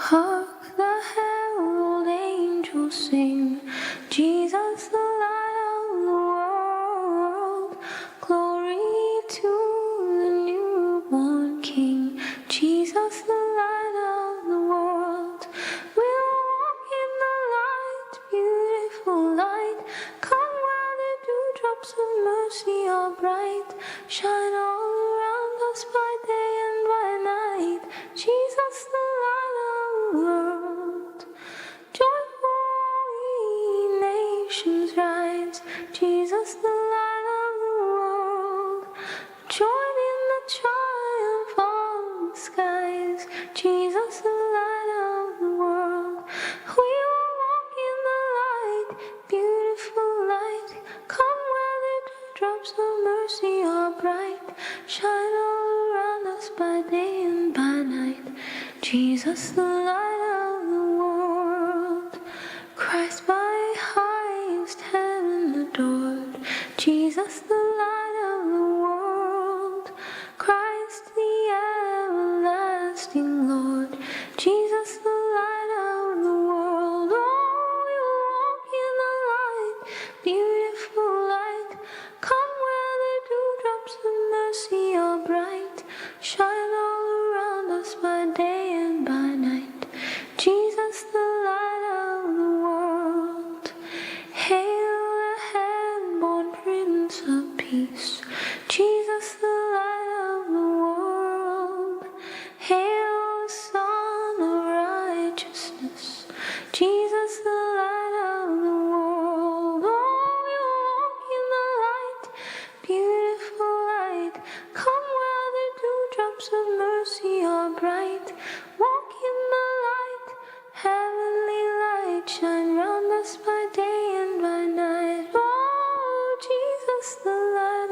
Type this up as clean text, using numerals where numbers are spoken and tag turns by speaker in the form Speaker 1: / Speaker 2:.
Speaker 1: Hark the herald angels sing, Jesus the light of the world. Glory to the newborn King, Jesus the light of the world. We'll walk in the light, beautiful light. Come where the dewdrops of mercy are bright. Shine all around us by day and by night. Jesus the light of the world. Joyful ye nations rise, Jesus the light of the world. Join in the triumph of the skies, Jesus the light of the world. We will walk in the light, beautiful light. Come where the drops of mercy are bright. Shine all around us by day and by night. Jesus the light of the world. Christ by highest heaven adored. Jesus the light of the world. Christ the everlasting Lord. Jesus the light of the world. Oh, we walk in the light, beautiful light. Come where the dewdrops of mercy are bright. Shine all around us by day and by night. Jesus the light of the world. Hail the heaven-born Prince of Peace, Jesus the light of the world. Hail the Son of Righteousness, Jesus the light of the world. Oh, we walk in the light, beautiful light. Come where the dewdrops of mercy are bright. Walk in the light, heavenly light. Shine round us by day and by night. Oh, Jesus the light